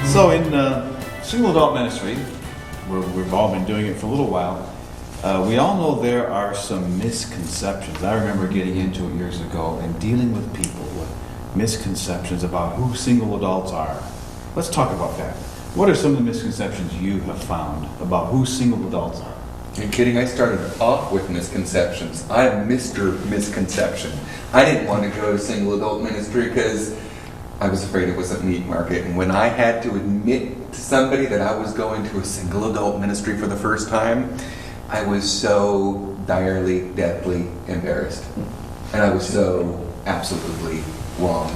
So in single adult ministry, we've all been doing it for a little while, we all know there are some misconceptions. I remember getting into it years ago and dealing with people with misconceptions about who single adults are. Let's talk about that. What are some of the misconceptions you have found about who single adults are? You're kidding? I started off with misconceptions. I am Mr. Misconception. I didn't want to go to single adult ministry because I was afraid it was a meat market. And when I had to admit to somebody that I was going to a single adult ministry for the first time, I was so direly, deathly embarrassed. And I was so absolutely wrong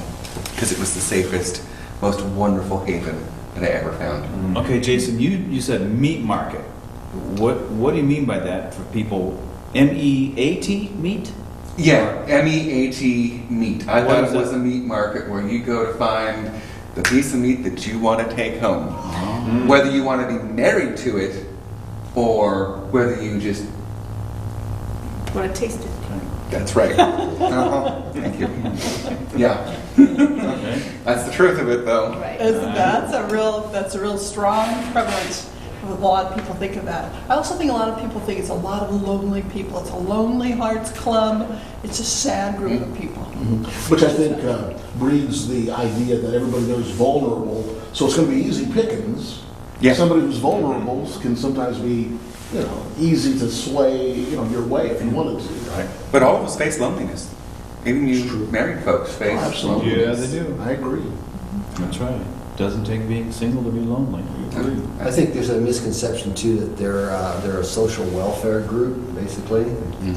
because it was the safest, most wonderful haven that I ever found. Okay, Jason, you said meat market. What do you mean by that for people? M-E-A-T, meat? Yeah, M-E-A-T, meat. I What thought is it was it? a meat market where you go to find the piece of meat that you want to take home. Whether you want to be married to it or whether you just... Want to taste it? That's right. Thank you. Yeah. Okay. That's the truth of it, though. Right. That's a real strong prevalence. A lot of people think of that. I also think a lot of people think it's a lot of lonely people. It's a lonely hearts club. It's a sad group of people. Which I think breeds the idea that everybody there is vulnerable, so it's going to be easy pickings. Yeah. Somebody who's vulnerable can sometimes be, easy to sway, your way if you wanted to. Right. But all of us face loneliness. Even you It's true. married folks face Absolutely. Yeah, loneliness. they do. I agree. That's right. Doesn't take being single to be lonely. I think there's a misconception too that they're a social welfare group, basically,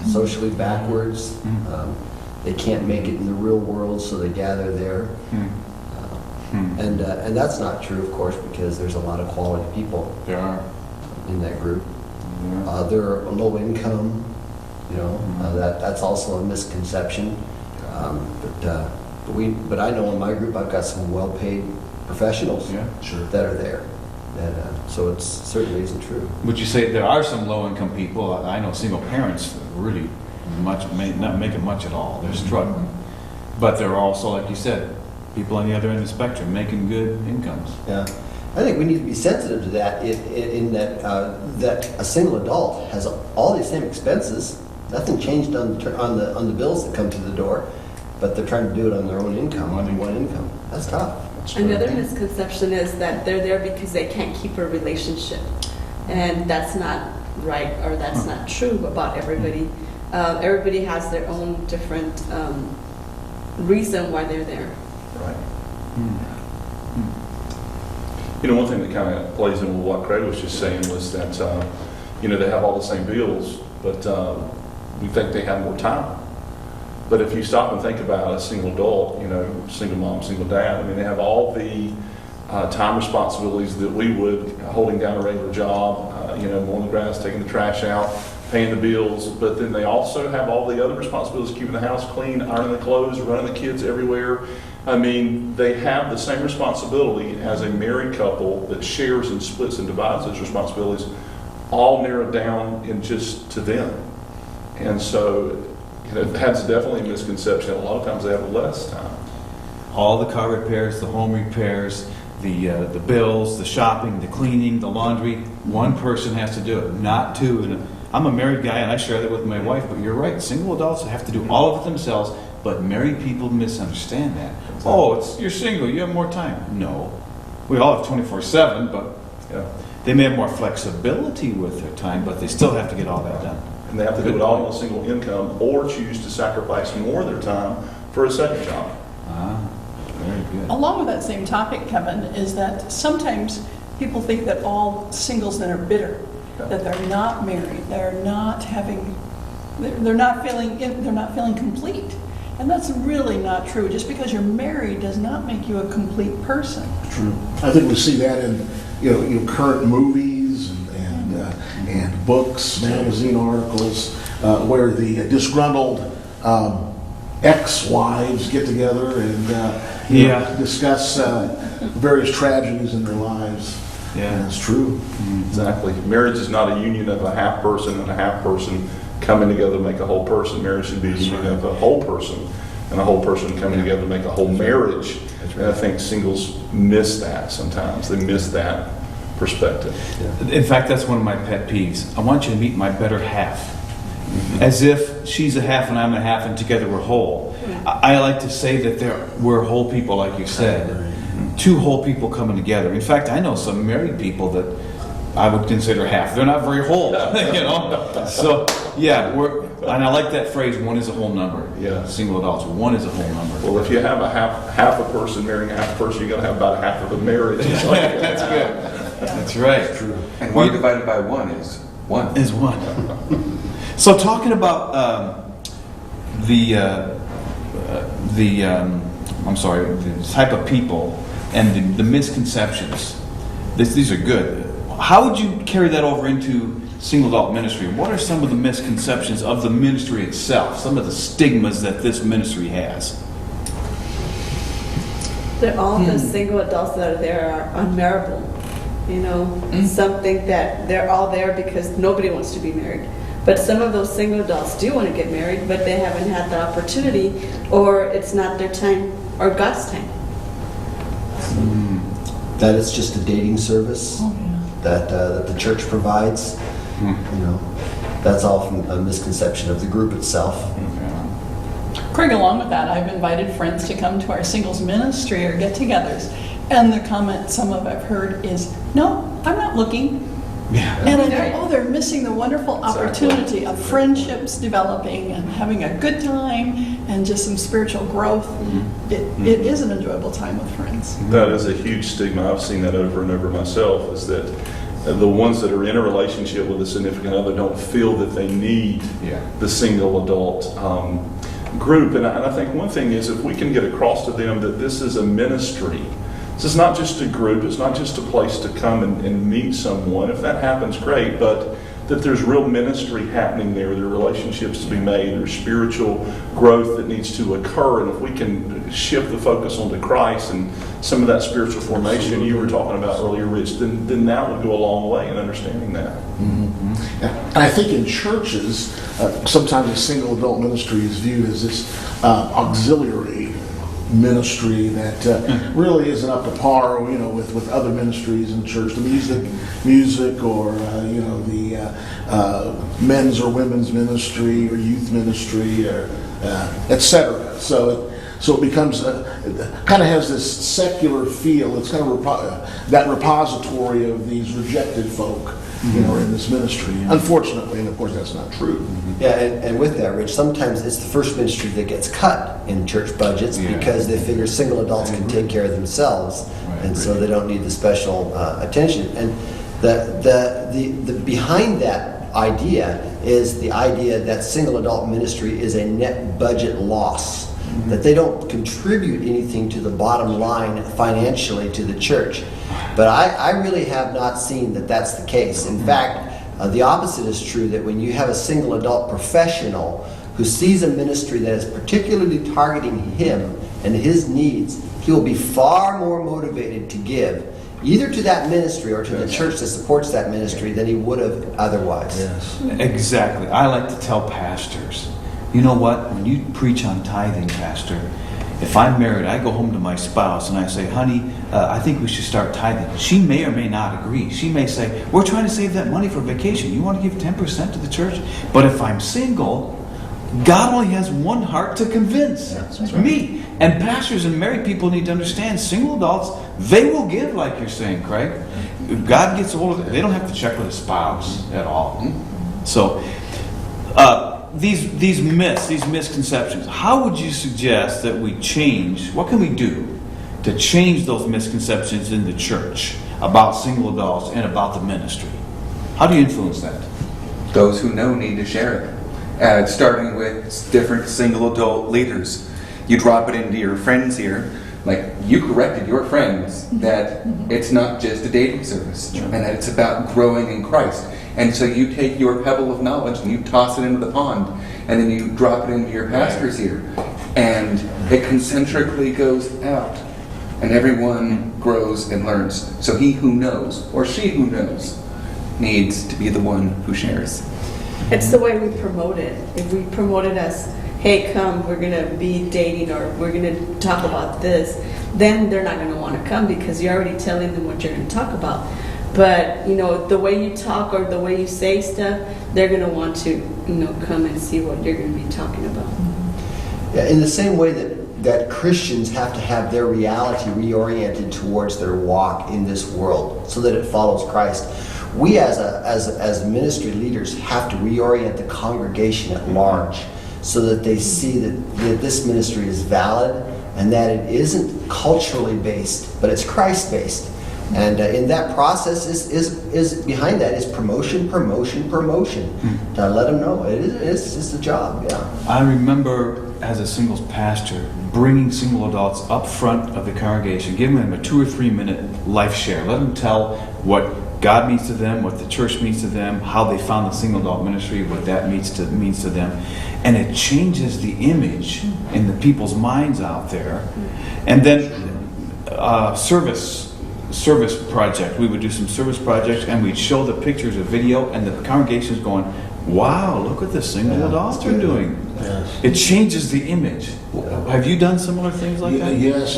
socially backwards. They can't make it in the real world, so they gather there. And that's not true, of course, because there's a lot of quality people There are. in that group. Yeah. They're low income, that's also a misconception. But I know in my group I've got some well-paid professionals Yeah, sure. that are there. And so it certainly isn't true. Would you say there are some low-income people? I know single parents really not making much at all. They're struggling. But there are also, like you said, people on the other end of the spectrum making good incomes. Yeah, I think we need to be sensitive to that in that a single adult has all these same expenses. Nothing changed on the bills that come to the door, but they're trying to do it on their own income, on one income. That's tough. Another misconception is that they're there because they can't keep a relationship. And that's not right, or that's not true about everybody. Everybody has their own different reason why they're there. Right. One thing that kind of plays into what Craig was just saying was that, they have all the same bills, but we think they have more time. But if you stop and think about a single adult, single mom, single dad, they have all the time responsibilities that we would, holding down a regular job, mowing the grass, taking the trash out, paying the bills, but then they also have all the other responsibilities, keeping the house clean, ironing the clothes, running the kids everywhere. They have the same responsibility as a married couple that shares and splits and divides those responsibilities, all narrowed down in just to them. And so, that's definitely a misconception. A lot of times they have less time. All the car repairs, the home repairs, the bills, the shopping, the cleaning, the laundry, one person has to do it, not two. And I'm a married guy and I share that with my wife, but you're right, single adults have to do all of it themselves, but married people misunderstand that. Oh, you're single, you have more time. No. We all have 24/7, but they may have more flexibility with their time, but they still have to get all that done. And they have to do it all on a single income or choose to sacrifice more of their time for a second job. Very good. Along with that same topic, Kevin, is that sometimes people think that all singles then are bitter, that they're not married, they're not feeling complete. And that's really not true. Just because you're married does not make you a complete person. True. I think we see that in current movies and books, magazine articles, where the disgruntled ex-wives get together and discuss various tragedies in their lives. Yeah. And it's true. Exactly. Marriage is not a union of a half person and a half person coming together to make a whole person. Marriage should be a union of a whole person and a whole person coming together to make a whole marriage. And I think singles miss that sometimes. They miss that perspective. In fact, that's one of my pet peeves. I want you to meet my better half. As if she's a half and I'm a half and together we're whole. I like to say that we're whole people, like you said. Two whole people coming together. In fact, I know some married people that I would consider half. They're not very whole, So, yeah, and I like that phrase, one is a whole number. Yeah. Single adults, one is a whole number. Well, if you have a half a person marrying a half a person, you're going to have about a half of a marriage. That's good. That's right. True. And 1 divided by 1 is 1. Is one. So talking about the type of people and the misconceptions, these are good. How would you carry that over into single adult ministry? What are some of the misconceptions of the ministry itself? Some of the stigmas that this ministry has? All the single adults that are there are unmarriable. Some think that they're all there because nobody wants to be married. But some of those single adults do want to get married, but they haven't had the opportunity, or it's not their time or God's time. That it's just a dating service that the church provides. That's all from a misconception of the group itself. Craig, along with that, I've invited friends to come to our singles ministry or get-togethers, and the comment some of I've heard is, "No, I'm not looking." Yeah. And I know, they're missing the wonderful opportunity of friendships developing and having a good time and just some spiritual growth. It is an enjoyable time with friends. That is a huge stigma. I've seen that over and over myself, is that the ones that are in a relationship with a significant other don't feel that they need the single adult group. And I think one thing is, if we can get across to them that this is a ministry, this is not just a group, it's not just a place to come and meet someone. If that happens, great, but that there's real ministry happening there, there are relationships to be made, there's spiritual growth that needs to occur, and if we can shift the focus onto Christ and some of that spiritual formation you were talking about earlier, Rich, then that would go a long way in understanding that. And I think in churches, sometimes a single adult ministry is viewed as this auxiliary ministry that really isn't up to par, with other ministries in church, the music, or the men's or women's ministry or youth ministry, or etc. So it becomes kind of has this secular feel. It's kind of that repository of these rejected folk, in this ministry. Unfortunately, and of course that's not true. Yeah, and with that, Rich, sometimes it's the first ministry that gets cut in church budgets because they figure single adults can take care of themselves, and so they don't need the special attention. And the behind that idea is the idea that single adult ministry is a net budget loss, that they don't contribute anything to the bottom line financially to the church. But I really have not seen that that's the case. In fact, the opposite is true, that when you have a single adult professional who sees a ministry that is particularly targeting him and his needs, he will be far more motivated to give either to that ministry or to the church that supports that ministry than he would have otherwise. Yes. Exactly. I like to tell pastors, you know what, when you preach on tithing, Pastor, if I'm married, I go home to my spouse and I say, honey, I think we should start tithing. She may or may not agree. She may say, we're trying to save that money for vacation. You want to give 10% to the church? But if I'm single, God only has one heart to convince me. And pastors and married people need to understand, single adults, they will give, like you're saying, Craig. If God gets a hold of it, they don't have to check with a spouse at all. So, these myths, these misconceptions, how would you suggest that we change? What can we do to change those misconceptions in the church about single adults and about the ministry? How do you influence that? Those who know need to share it. Starting with different single adult leaders. You drop it into your friends here. Like, you corrected your friends that it's not just a dating service, and that it's about growing in Christ. And so you take your pebble of knowledge and you toss it into the pond, and then you drop it into your pastors here. And it concentrically goes out, and everyone grows and learns. So he who knows, or she who knows, needs to be the one who shares. It's the way we promote it. If we promote it as, hey, come, we're going to be dating or we're going to talk about this, then they're not going to want to come because you're already telling them what you're going to talk about. But, the way you talk or the way you say stuff, they're going to want to, come and see what you're going to be talking about. Yeah, in the same way that Christians have to have their reality reoriented towards their walk in this world so that it follows Christ, we as ministry leaders have to reorient the congregation at large so that they see that this ministry is valid and that it isn't culturally based, but it's Christ-based. And in that process is behind that is promotion. To let them know it's a job. Yeah. I remember as a singles pastor bringing single adults up front of the congregation, giving them a 2 or 3 minute life share. Let them tell what God means to them, what the church means to them, how they found the single adult ministry, what that means to them. And it changes the image in the people's minds out there. And then service project. We would do some service projects and we'd show the pictures of video and the congregation's going, wow, look what the single adults are doing. Yes. It changes the image. Have you done similar things like that? Yes,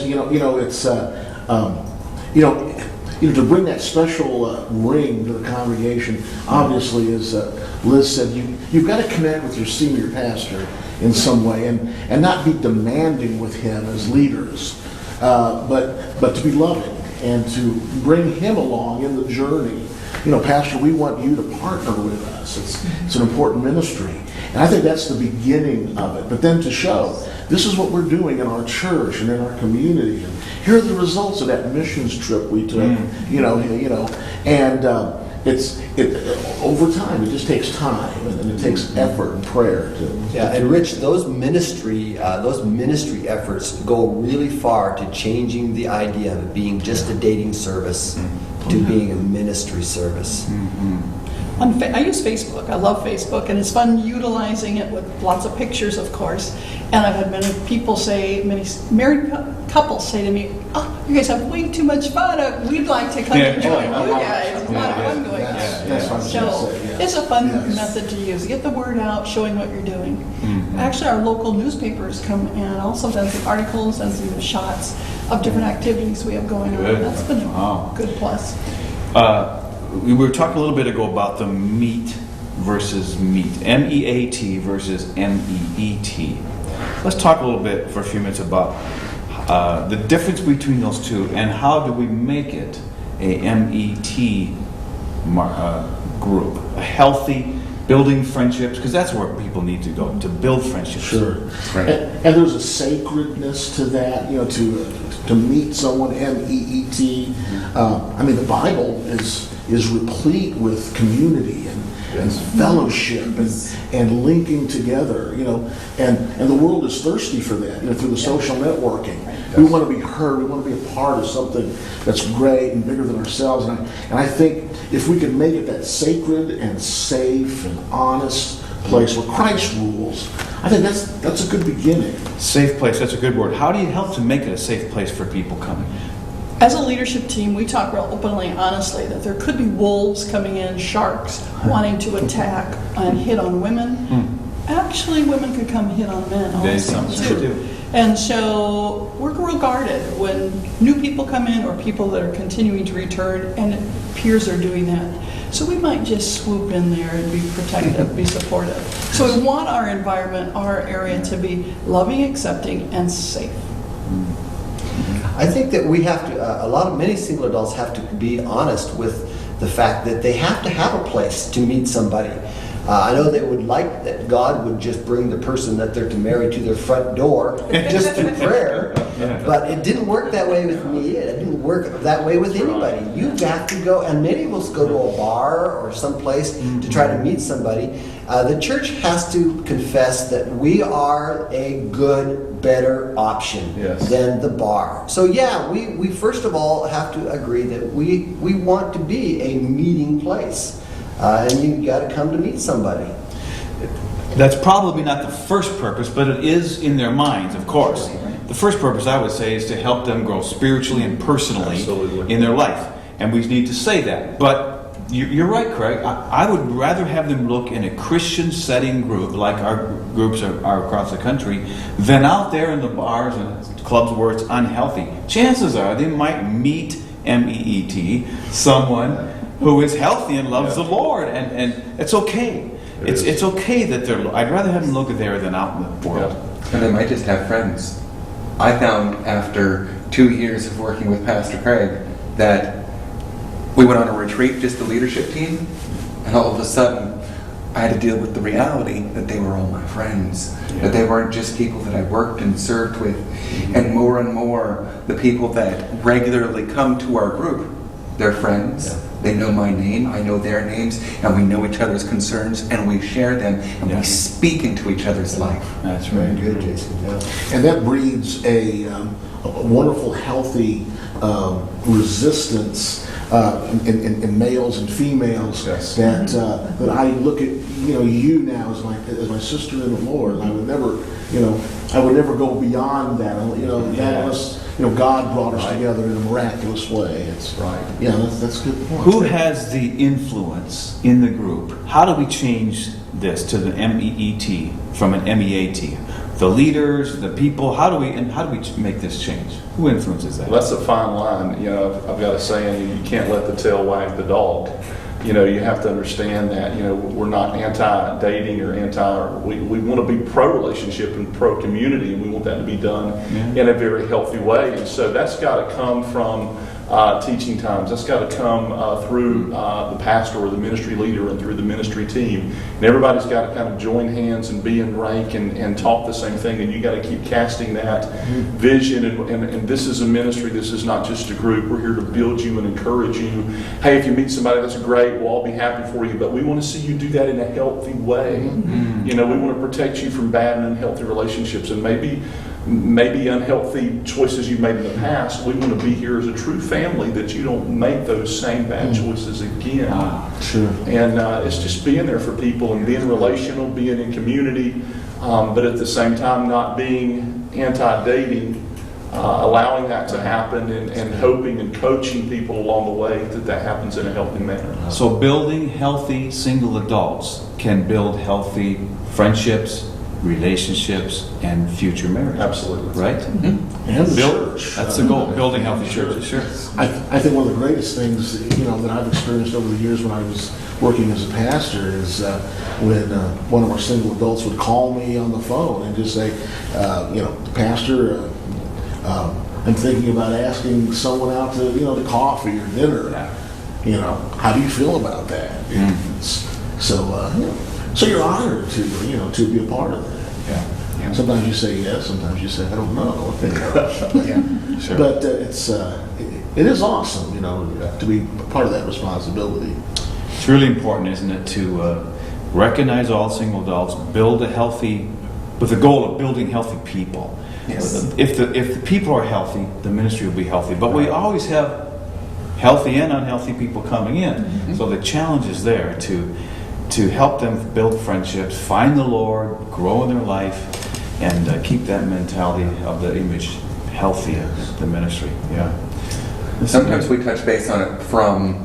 it's to bring that special ring to the congregation. Obviously, as Liz said, you've got to connect with your senior pastor in some way, and not be demanding with him as leaders, but to be loving and to bring him along in the journey. Pastor, we want you to partner with us. It's an important ministry. And I think that's the beginning of it. But then to show, this is what we're doing in our church and in our community. And here are the results of that missions trip we took, and it's over time, it just takes time and it takes effort and prayer to. Yeah, and Rich, those ministry efforts go really far to changing the idea of it being just a dating service to being a ministry service. I use Facebook. I love Facebook, and it's fun utilizing it with lots of pictures, of course. And I've had many married couples say to me, "Oh, you guys have way too much fun. We'd like to come and join you guys. It's a lot of fun going on." That's what I was So gonna say, yes. it's a fun Yes. method to use. Get the word out, showing what you're doing. Actually, our local newspapers come and also done some articles and some shots of different activities we have going on. Good. That's been a Wow. good plus. We were talking a little bit ago about the meat versus meat, MEAT versus MEET. Let's talk a little bit for a few minutes about the difference between those two and how do we make it a MET group, a healthy building friendships, because that's where people need to go, to build friendships. Sure. Right. And there's a sacredness to that, to meet someone, MEET. The Bible is replete with community and fellowship and linking together, and the world is thirsty for that, through the social networking. We want to be heard. We want to be a part of something that's great and bigger than ourselves. And I think if we can make it that sacred and safe and honest place where Christ rules, I think that's a good beginning. Safe place, that's a good word. How do you help to make it a safe place for people coming? As a leadership team, we talk real openly and honestly that there could be wolves coming in, sharks wanting to attack and hit on women. Actually, women could come hit on men also, too. And so we're real guarded when new people come in or people that are continuing to return, and it appears they're doing that. So we might just swoop in there and be protective, be supportive. So we want our environment, our area to be loving, accepting, and safe. I think that we have to, many single adults have to be honest with the fact that they have to have a place to meet somebody. I know they would like that God would just bring the person that they're to marry to their front door just through prayer, but it didn't work that way with me. It didn't work that way with anybody. You have to go, and many of us go to a bar or someplace to try to meet somebody. The church has to confess that we are a good, better option than the bar. So we first of all have to agree that we want to be a meeting place. And you got to come to meet somebody. That's probably not the first purpose, but it is in their minds, of course. The first purpose, I would say, is to help them grow spiritually and personally in their life. And we need to say that. But You're right, Craig. I would rather have them look in a Christian setting group, like our groups are across the country, than out there in the bars and clubs where it's unhealthy. Chances are they might meet, M-E-E-T, someone who is healthy and loves the Lord, and it's okay. It's okay that they're. I'd rather have them look there than out in the world. And they might just have friends. I found after 2 years of working with Pastor Craig that we went on a retreat, just the leadership team, and all of a sudden I had to deal with the reality that they were all my friends, that they weren't just people that I worked and served with. And more, the people that regularly come to our group, they're friends. They know my name, I know their names, and we know each other's concerns, and we share them, and we speak into each other's life. That's Very right. good, Jason. Yeah. And that breeds a wonderful, healthy resistance in males and females. Yes. That I look at you now as my sister in the Lord. And I would never go beyond that. Unless God brought us together in a miraculous way. It's Right. Yeah, that's a good point. Who has the influence in the group? How do we change this to the MEET from an MEAT? The leaders, the people. How do we make this change? Who influences that? Well, that's a fine line. I've got a saying: you can't let the tail wag the dog. You have to understand that. We're not anti-dating or we want to be pro-relationship and pro-community, and we want that to be done in a very healthy way. And so that's got to come from teaching times. That's got to come through the pastor or the ministry leader and through the ministry team. And everybody's got to kind of join hands and be in rank and talk the same thing. And you got to keep casting that vision. And this is a ministry. This is not just a group. We're here to build you and encourage you. Hey, if you meet somebody, that's great. We'll all be happy for you. But we want to see you do that in a healthy way. We want to protect you from bad and unhealthy relationships. And maybe unhealthy choices you made in the past. We want to be here as a true family, that you don't make those same bad choices again. Sure. And it's just being there for people and being relational, being in community, but at the same time not being anti-dating, allowing that to happen and hoping and coaching people along the way that happens in a healthy manner. So building healthy single adults can build healthy friendships, relationships, and future marriage. Absolutely. Right? And the church. That's the goal. Building healthy churches. Sure. I think one of the greatest things that I've experienced over the years when I was working as a pastor is when one of our single adults would call me on the phone and just say, Pastor, I'm thinking about asking someone out to coffee or dinner. How do you feel about that? So you're honored to be a part of that. Yeah. Sometimes you say yes, sometimes you say I don't know. Sure. But it is awesome, to be part of that responsibility. It's really important, isn't it, to recognize all single adults, build with the goal of building healthy people. Yes. If the people are healthy, the ministry will be healthy. But we always have healthy and unhealthy people coming in. So the challenge is there to help them build friendships, find the Lord, grow in their life, and keep that mentality of the image healthy of the ministry. Yeah. Sometimes we touch base on it from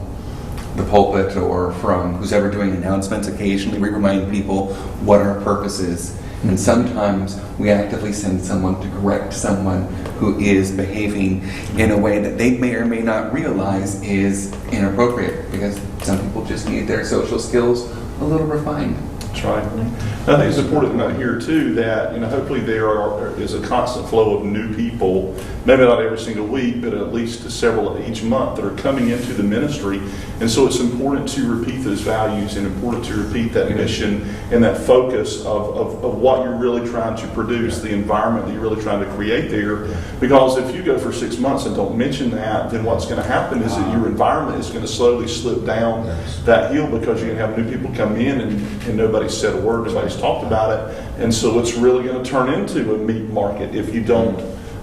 the pulpit or from who's ever doing announcements. Occasionally we remind people what our purpose is. And sometimes we actively send someone to correct someone who is behaving in a way that they may or may not realize is inappropriate, because some people just need their social skills a little refined. That's right. I think it's important to note here too that hopefully there is a constant flow of new people, maybe not every single week, but at least several each month, that are coming into the ministry. And so it's important to repeat those values and important to repeat that mission and that focus of what you're really trying to produce, the environment that you're really trying to create there. Because if you go for 6 months and don't mention that, then what's going to happen is that your environment is going to slowly slip down that hill, because you're going to have new people come in and nobody's said a word, nobody's talked about it. And so it's really going to turn into a meat market if you don't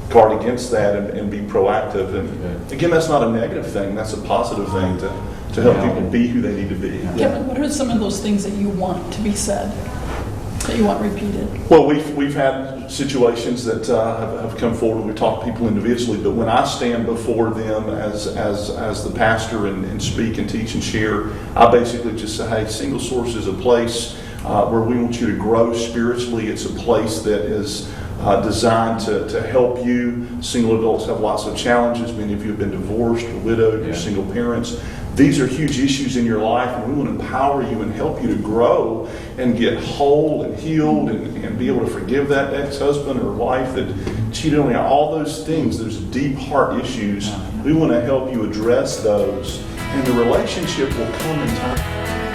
guard against that and be proactive. And again, that's not a negative thing, that's a positive thing to help people be who they need to be. Kevin, what are some of those things that you want to be said? that you want repeated? Well, we've had situations that have come forward. We talk to people individually, but when I stand before them as the pastor and speak and teach and share, I basically just say, hey, Single Source is a place where we want you to grow spiritually. It's a place that is designed to help you. Single adults have lots of challenges. Many of you have been divorced or widowed, you're single parents. These are huge issues in your life, and we want to empower you and help you to grow and get whole and healed and be able to forgive that ex-husband or wife that cheated on you. All those things, there's deep heart issues. We want to help you address those, and the relationship will come in time.